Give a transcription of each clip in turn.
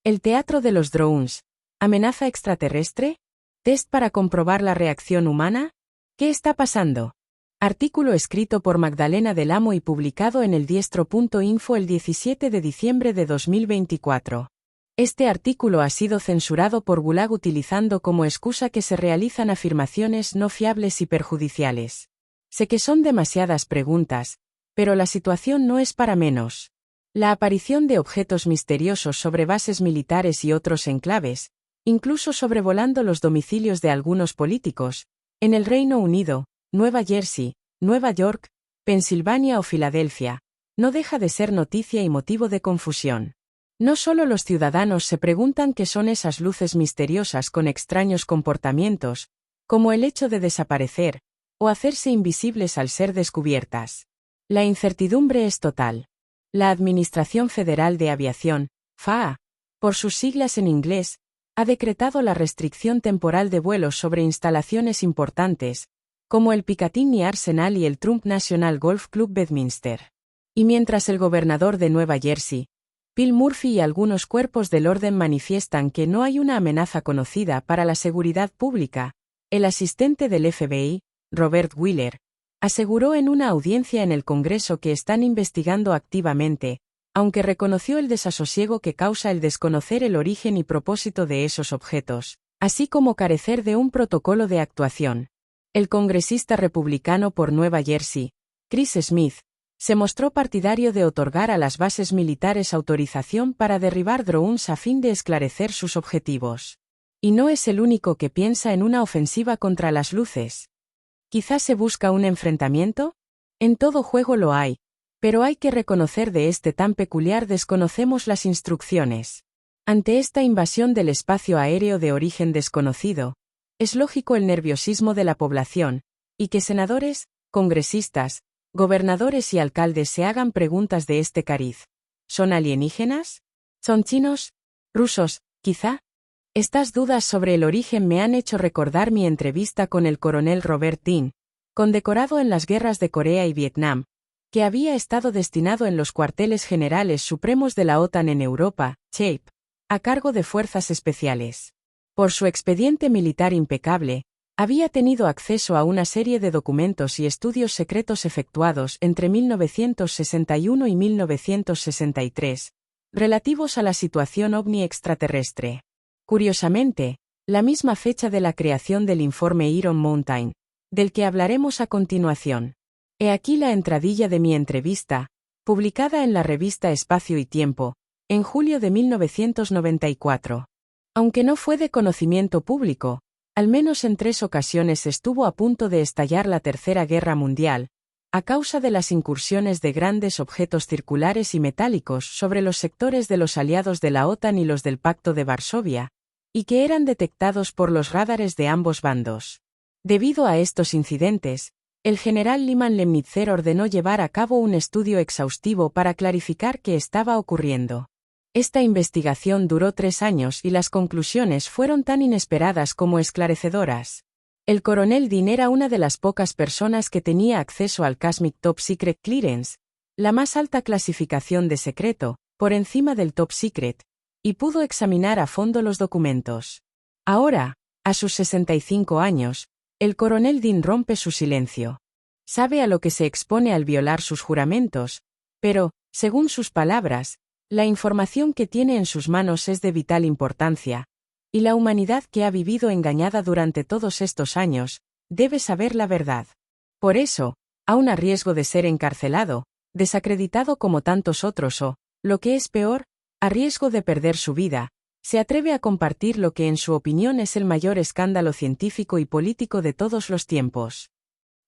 El teatro de los drones. ¿Amenaza extraterrestre? ¿Test para comprobar la reacción humana? ¿Qué está pasando? Artículo escrito por Magdalena del Amo y publicado en eldiestro.info el 17 de diciembre de 2024. Este artículo ha sido censurado por Gulag utilizando como excusa que se realizan afirmaciones no fiables y perjudiciales. Sé que son demasiadas preguntas, pero la situación no es para menos. La aparición de objetos misteriosos sobre bases militares y otros enclaves, incluso sobrevolando los domicilios de algunos políticos, en el Reino Unido, Nueva Jersey, Nueva York, Pensilvania o Filadelfia, no deja de ser noticia y motivo de confusión. No solo los ciudadanos se preguntan qué son esas luces misteriosas con extraños comportamientos, como el hecho de desaparecer, o hacerse invisibles al ser descubiertas. La incertidumbre es total. La Administración Federal de Aviación, FAA, por sus siglas en inglés, ha decretado la restricción temporal de vuelos sobre instalaciones importantes, como el Picatinny Arsenal y el Trump National Golf Club Bedminster. Y mientras el gobernador de Nueva Jersey, Phil Murphy y algunos cuerpos del orden manifiestan que no hay una amenaza conocida para la seguridad pública, el asistente del FBI, Robert Wheeler, aseguró en una audiencia en el Congreso que están investigando activamente, aunque reconoció el desasosiego que causa el desconocer el origen y propósito de esos objetos, así como carecer de un protocolo de actuación. El congresista republicano por Nueva Jersey, Chris Smith, se mostró partidario de otorgar a las bases militares autorización para derribar drones a fin de esclarecer sus objetivos. Y no es el único que piensa en una ofensiva contra las luces. ¿Quizás se busca un enfrentamiento? En todo juego lo hay, pero hay que reconocer de este tan peculiar desconocemos las instrucciones. Ante esta invasión del espacio aéreo de origen desconocido, es lógico el nerviosismo de la población, y que senadores, congresistas, gobernadores y alcaldes se hagan preguntas de este cariz. ¿Son alienígenas? ¿Son chinos? ¿Rusos, quizá? Estas dudas sobre el origen me han hecho recordar mi entrevista con el coronel Robert Dean, condecorado en las guerras de Corea y Vietnam, que había estado destinado en los cuarteles generales supremos de la OTAN en Europa, CHAPE, a cargo de fuerzas especiales. Por su expediente militar impecable, había tenido acceso a una serie de documentos y estudios secretos efectuados entre 1961 y 1963, relativos a la situación ovni extraterrestre. Curiosamente, la misma fecha de la creación del informe Iron Mountain, del que hablaremos a continuación. He aquí la entradilla de mi entrevista, publicada en la revista Espacio y Tiempo, en julio de 1994. Aunque no fue de conocimiento público, al menos en 3 ocasiones estuvo a punto de estallar la Tercera Guerra Mundial, a causa de las incursiones de grandes objetos circulares y metálicos sobre los sectores de los aliados de la OTAN y los del Pacto de Varsovia, y que eran detectados por los radares de ambos bandos. Debido a estos incidentes, el general Lyman Lemnitzer ordenó llevar a cabo un estudio exhaustivo para clarificar qué estaba ocurriendo. Esta investigación duró 3 años y las conclusiones fueron tan inesperadas como esclarecedoras. El coronel Dean era una de las pocas personas que tenía acceso al Cosmic Top Secret Clearance, la más alta clasificación de secreto, por encima del Top Secret, y pudo examinar a fondo los documentos. Ahora, a sus 65 años, el coronel Dean rompe su silencio. Sabe a lo que se expone al violar sus juramentos, pero, según sus palabras, la información que tiene en sus manos es de vital importancia, y la humanidad que ha vivido engañada durante todos estos años, debe saber la verdad. Por eso, aun a riesgo de ser encarcelado, desacreditado como tantos otros o, lo que es peor, a riesgo de perder su vida, se atreve a compartir lo que en su opinión es el mayor escándalo científico y político de todos los tiempos.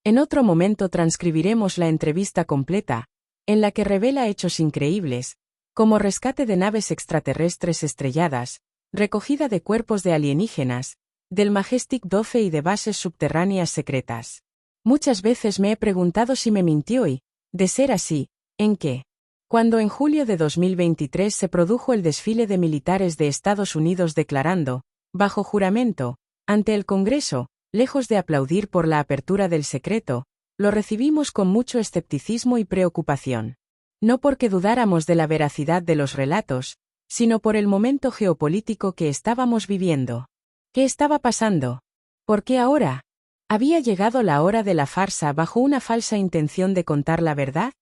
En otro momento transcribiremos la entrevista completa, en la que revela hechos increíbles, como rescate de naves extraterrestres estrelladas, recogida de cuerpos de alienígenas, del Majestic 12 y de bases subterráneas secretas. Muchas veces me he preguntado si me mintió y, de ser así, ¿en qué? Cuando en julio de 2023 se produjo el desfile de militares de Estados Unidos declarando, bajo juramento, ante el Congreso, lejos de aplaudir por la apertura del secreto, lo recibimos con mucho escepticismo y preocupación. No porque dudáramos de la veracidad de los relatos, sino por el momento geopolítico que estábamos viviendo. ¿Qué estaba pasando? ¿Por qué ahora? ¿Había llegado la hora de la farsa bajo una falsa intención de contar la verdad?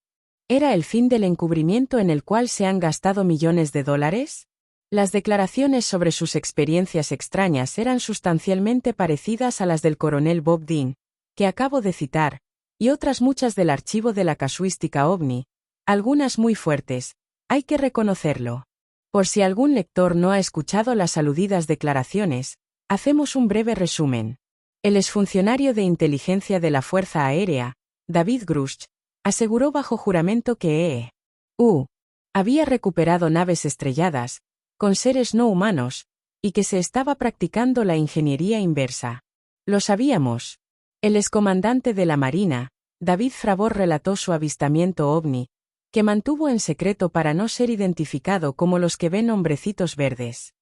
¿Era el fin del encubrimiento en el cual se han gastado millones de dólares? Las declaraciones sobre sus experiencias extrañas eran sustancialmente parecidas a las del coronel Bob Dean, que acabo de citar, y otras muchas del archivo de la casuística ovni, algunas muy fuertes, hay que reconocerlo. Por si algún lector no ha escuchado las aludidas declaraciones, hacemos un breve resumen. El exfuncionario de inteligencia de la Fuerza Aérea, David Grush, aseguró bajo juramento que E.U. había recuperado naves estrelladas, con seres no humanos, y que se estaba practicando la ingeniería inversa. Lo sabíamos. El excomandante de la Marina, David Fravor, relató su avistamiento ovni, que mantuvo en secreto para no ser identificado como los que ven hombrecitos verdes.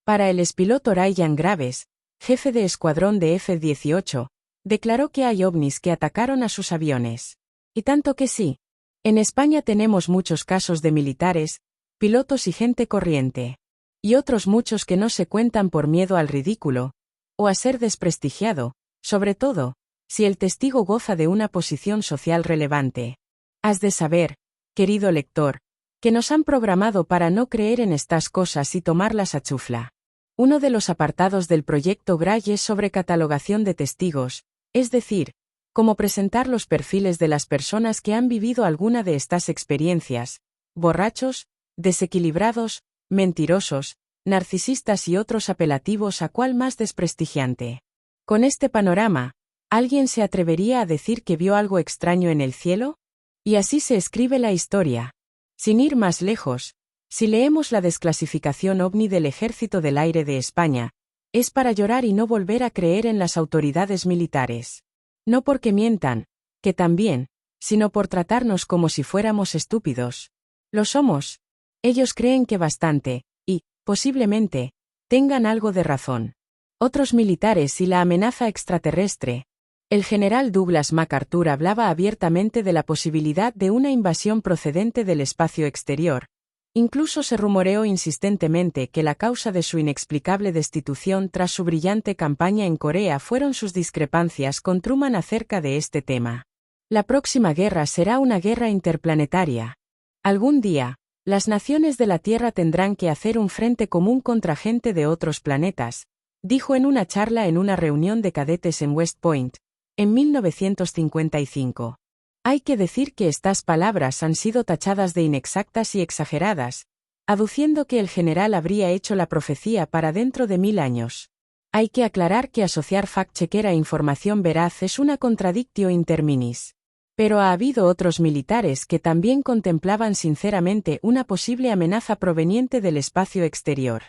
Para el expiloto Ryan Graves, jefe de escuadrón de F-18, declaró que hay ovnis que atacaron a sus aviones. Y tanto que sí. En España tenemos muchos casos de militares, pilotos y gente corriente. Y otros muchos que no se cuentan por miedo al ridículo, o a ser desprestigiado, sobre todo, si el testigo goza de una posición social relevante. Has de saber, querido lector, que nos han programado para no creer en estas cosas y tomarlas a chufla. Uno de los apartados del proyecto Gray es sobre catalogación de testigos, es decir, cómo presentar los perfiles de las personas que han vivido alguna de estas experiencias: borrachos, desequilibrados, mentirosos, narcisistas y otros apelativos a cual más desprestigiante. Con este panorama, ¿alguien se atrevería a decir que vio algo extraño en el cielo? Y así se escribe la historia. Sin ir más lejos, si leemos la desclasificación ovni del Ejército del Aire de España, es para llorar y no volver a creer en las autoridades militares. No porque mientan, que también, sino por tratarnos como si fuéramos estúpidos. Lo somos. Ellos creen que bastante, y, posiblemente, tengan algo de razón. Otros militares y la amenaza extraterrestre. El general Douglas MacArthur hablaba abiertamente de la posibilidad de una invasión procedente del espacio exterior. Incluso se rumoreó insistentemente que la causa de su inexplicable destitución tras su brillante campaña en Corea fueron sus discrepancias con Truman acerca de este tema. La próxima guerra será una guerra interplanetaria. Algún día, las naciones de la Tierra tendrán que hacer un frente común contra gente de otros planetas, dijo en una charla en una reunión de cadetes en West Point, en 1955. Hay que decir que estas palabras han sido tachadas de inexactas y exageradas, aduciendo que el general habría hecho la profecía para dentro de 1000 años. Hay que aclarar que asociar fact-checker a información veraz es una contradictio in terminis. Pero ha habido otros militares que también contemplaban sinceramente una posible amenaza proveniente del espacio exterior.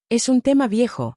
Es un tema viejo.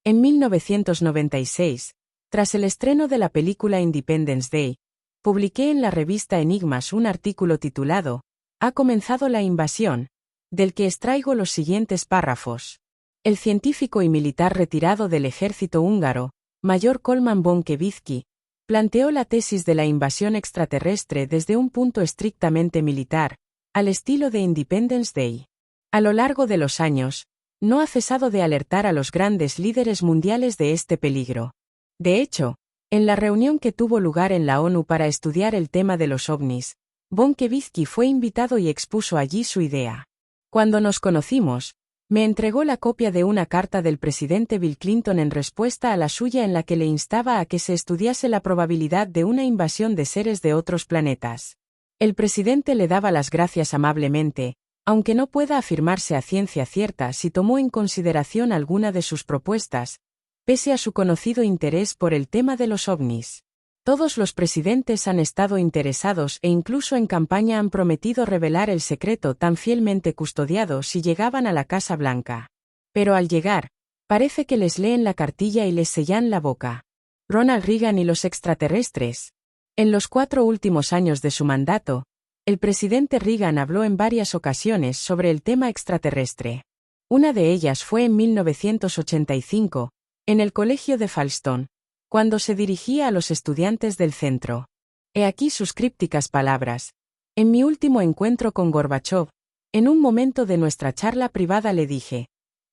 En 1996, tras el estreno de la película Independence Day, publiqué en la revista Enigmas un artículo titulado «Ha comenzado la invasión», del que extraigo los siguientes párrafos. El científico y militar retirado del ejército húngaro, Mayor Kolman Bonkevicki, planteó la tesis de la invasión extraterrestre desde un punto estrictamente militar, al estilo de Independence Day. A lo largo de los años, no ha cesado de alertar a los grandes líderes mundiales de este peligro. De hecho, en la reunión que tuvo lugar en la ONU para estudiar el tema de los ovnis, Bonkevicki fue invitado y expuso allí su idea. Cuando nos conocimos, me entregó la copia de una carta del presidente Bill Clinton en respuesta a la suya en la que le instaba a que se estudiase la probabilidad de una invasión de seres de otros planetas. El presidente le daba las gracias amablemente, aunque no pueda afirmarse a ciencia cierta si tomó en consideración alguna de sus propuestas, pese a su conocido interés por el tema de los ovnis. Todos los presidentes han estado interesados e incluso en campaña han prometido revelar el secreto tan fielmente custodiado si llegaban a la Casa Blanca. Pero al llegar, parece que les leen la cartilla y les sellan la boca. Ronald Reagan y los extraterrestres. En los 4 últimos años de su mandato, el presidente Reagan habló en varias ocasiones sobre el tema extraterrestre. Una de ellas fue en 1985, en el colegio de Falston, cuando se dirigía a los estudiantes del centro. He aquí sus crípticas palabras. En mi último encuentro con Gorbachov, En un momento de nuestra charla privada le dije: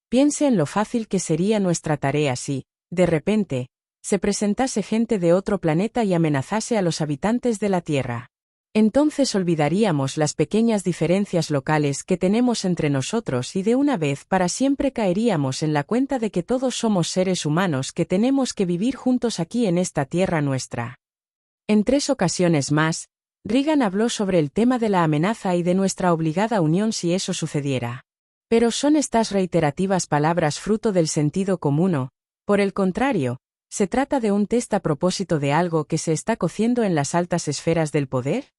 piense en lo fácil que sería nuestra tarea si, de repente, se presentase gente de otro planeta y amenazase a los habitantes de la Tierra. Entonces olvidaríamos las pequeñas diferencias locales que tenemos entre nosotros y de una vez para siempre caeríamos en la cuenta de que todos somos seres humanos que tenemos que vivir juntos aquí en esta tierra nuestra. En 3 ocasiones más, Reagan habló sobre el tema de la amenaza y de nuestra obligada unión si eso sucediera. Pero ¿son estas reiterativas palabras fruto del sentido común o, por el contrario, se trata de un test a propósito de algo que se está cociendo en las altas esferas del poder?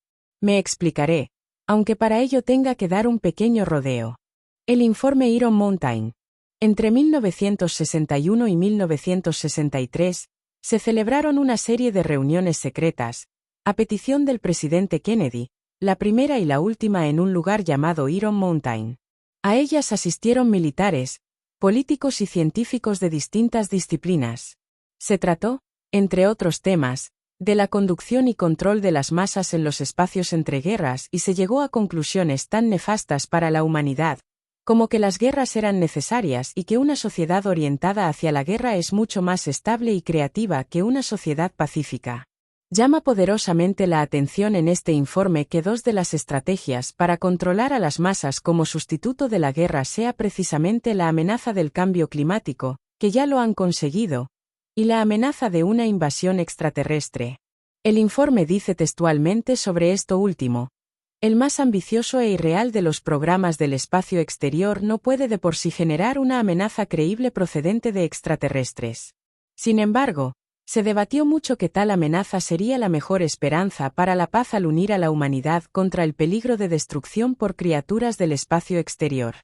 Me explicaré, aunque para ello tenga que dar un pequeño rodeo. El informe Iron Mountain. Entre 1961 y 1963, se celebraron una serie de reuniones secretas, a petición del presidente Kennedy, la primera y la última en un lugar llamado Iron Mountain. A ellas asistieron militares, políticos y científicos de distintas disciplinas. Se trató, entre otros temas, de la conducción y control de las masas en los espacios entre guerras y se llegó a conclusiones tan nefastas para la humanidad, como que las guerras eran necesarias y que una sociedad orientada hacia la guerra es mucho más estable y creativa que una sociedad pacífica. Llama poderosamente la atención en este informe que 2 de las estrategias para controlar a las masas como sustituto de la guerra sea precisamente la amenaza del cambio climático, que ya lo han conseguido, y la amenaza de una invasión extraterrestre. El informe dice textualmente sobre esto último: el más ambicioso e irreal de los programas del espacio exterior no puede de por sí generar una amenaza creíble procedente de extraterrestres. Sin embargo, se debatió mucho que tal amenaza sería la mejor esperanza para la paz al unir a la humanidad contra el peligro de destrucción por criaturas del espacio exterior.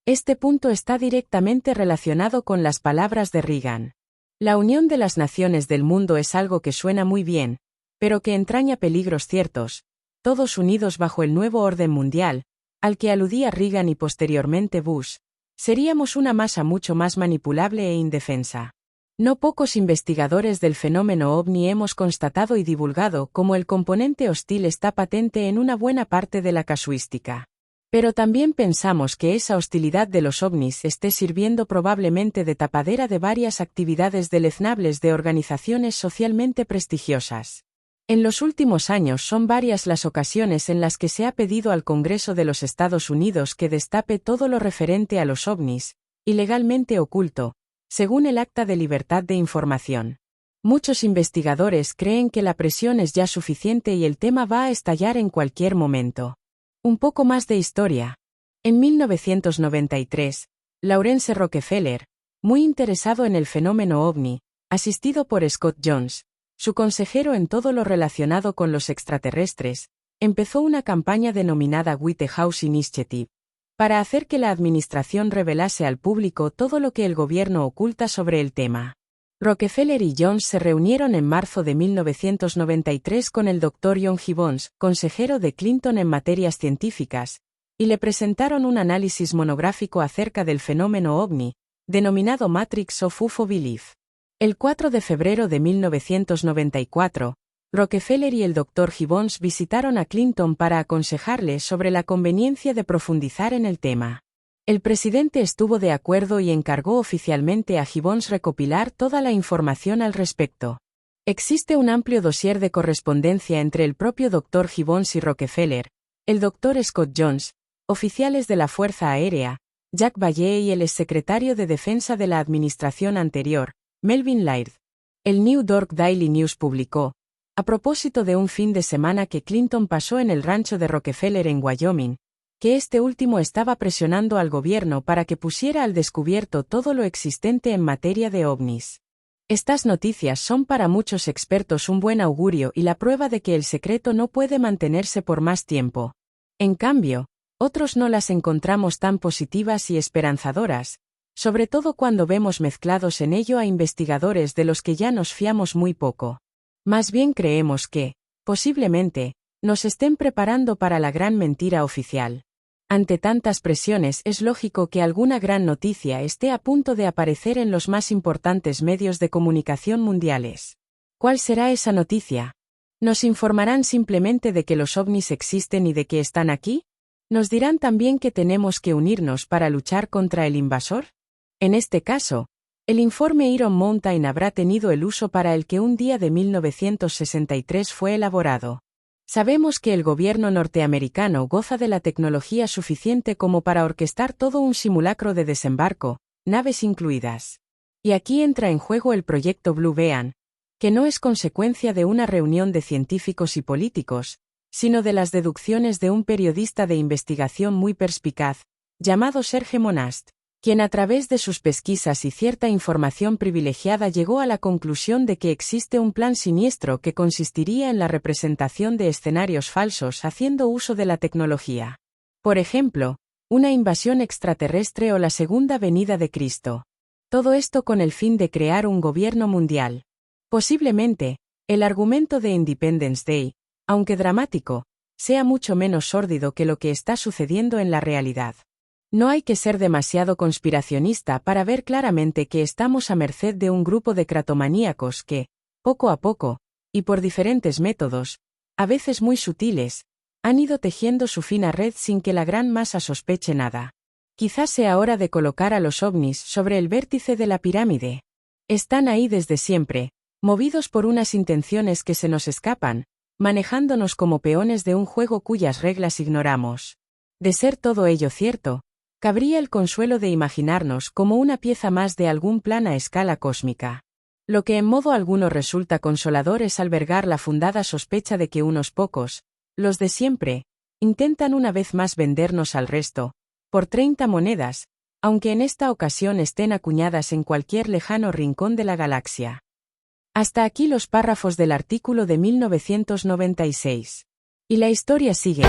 Este punto está directamente relacionado con las palabras de Reagan. La unión de las naciones del mundo es algo que suena muy bien, pero que entraña peligros ciertos, todos unidos bajo el nuevo orden mundial, al que aludía Reagan y posteriormente Bush. Seríamos una masa mucho más manipulable e indefensa. No pocos investigadores del fenómeno ovni hemos constatado y divulgado cómo el componente hostil está patente en una buena parte de la casuística. Pero también pensamos que esa hostilidad de los ovnis esté sirviendo probablemente de tapadera de varias actividades deleznables de organizaciones socialmente prestigiosas. En los últimos años son varias las ocasiones en las que se ha pedido al Congreso de los Estados Unidos que destape todo lo referente a los ovnis, ilegalmente oculto, según el Acta de Libertad de Información. Muchos investigadores creen que la presión es ya suficiente y el tema va a estallar en cualquier momento. Un poco más de historia. En 1993, Lawrence Rockefeller, muy interesado en el fenómeno ovni, asistido por Scott Jones, su consejero en todo lo relacionado con los extraterrestres, empezó una campaña denominada White House Initiative, para hacer que la administración revelase al público todo lo que el gobierno oculta sobre el tema. Rockefeller y Jones se reunieron en marzo de 1993 con el Dr. John Gibbons, consejero de Clinton en materias científicas, y le presentaron un análisis monográfico acerca del fenómeno ovni, denominado Matrix of UFO Belief. El 4 de febrero de 1994, Rockefeller y el Dr. Gibbons visitaron a Clinton para aconsejarle sobre la conveniencia de profundizar en el tema. El presidente estuvo de acuerdo y encargó oficialmente a Gibbons recopilar toda la información al respecto. Existe un amplio dossier de correspondencia entre el propio Dr. Gibbons y Rockefeller, el Dr. Scott Jones, oficiales de la Fuerza Aérea, Jack Vallée y el exsecretario de Defensa de la administración anterior, Melvin Laird. El New York Daily News publicó, a propósito de un fin de semana que Clinton pasó en el rancho de Rockefeller en Wyoming, que este último estaba presionando al gobierno para que pusiera al descubierto todo lo existente en materia de ovnis. Estas noticias son para muchos expertos un buen augurio y la prueba de que el secreto no puede mantenerse por más tiempo. En cambio, otros no las encontramos tan positivas y esperanzadoras, sobre todo cuando vemos mezclados en ello a investigadores de los que ya nos fiamos muy poco. Más bien creemos que, posiblemente, nos estén preparando para la gran mentira oficial. Ante tantas presiones es lógico que alguna gran noticia esté a punto de aparecer en los más importantes medios de comunicación mundiales. ¿Cuál será esa noticia? ¿Nos informarán simplemente de que los ovnis existen y de que están aquí? ¿Nos dirán también que tenemos que unirnos para luchar contra el invasor? En este caso, el informe Iron Mountain habrá tenido el uso para el que un día de 1963 fue elaborado. Sabemos que el gobierno norteamericano goza de la tecnología suficiente como para orquestar todo un simulacro de desembarco, naves incluidas. Y aquí entra en juego el proyecto Blue Bean, que no es consecuencia de una reunión de científicos y políticos, sino de las deducciones de un periodista de investigación muy perspicaz, llamado Serge Monast, quien a través de sus pesquisas y cierta información privilegiada llegó a la conclusión de que existe un plan siniestro que consistiría en la representación de escenarios falsos haciendo uso de la tecnología. Por ejemplo, una invasión extraterrestre o la segunda venida de Cristo. Todo esto con el fin de crear un gobierno mundial. Posiblemente, el argumento de Independence Day, aunque dramático, sea mucho menos sórdido que lo que está sucediendo en la realidad. No hay que ser demasiado conspiracionista para ver claramente que estamos a merced de un grupo de cratomaníacos que, poco a poco, y por diferentes métodos, a veces muy sutiles, han ido tejiendo su fina red sin que la gran masa sospeche nada. Quizás sea hora de colocar a los ovnis sobre el vértice de la pirámide. Están ahí desde siempre, movidos por unas intenciones que se nos escapan, manejándonos como peones de un juego cuyas reglas ignoramos. De ser todo ello cierto, cabría el consuelo de imaginarnos como una pieza más de algún plan a escala cósmica. Lo que en modo alguno resulta consolador es albergar la fundada sospecha de que unos pocos, los de siempre, intentan una vez más vendernos al resto, por 30 monedas, aunque en esta ocasión estén acuñadas en cualquier lejano rincón de la galaxia. Hasta aquí los párrafos del artículo de 1996. Y la historia sigue.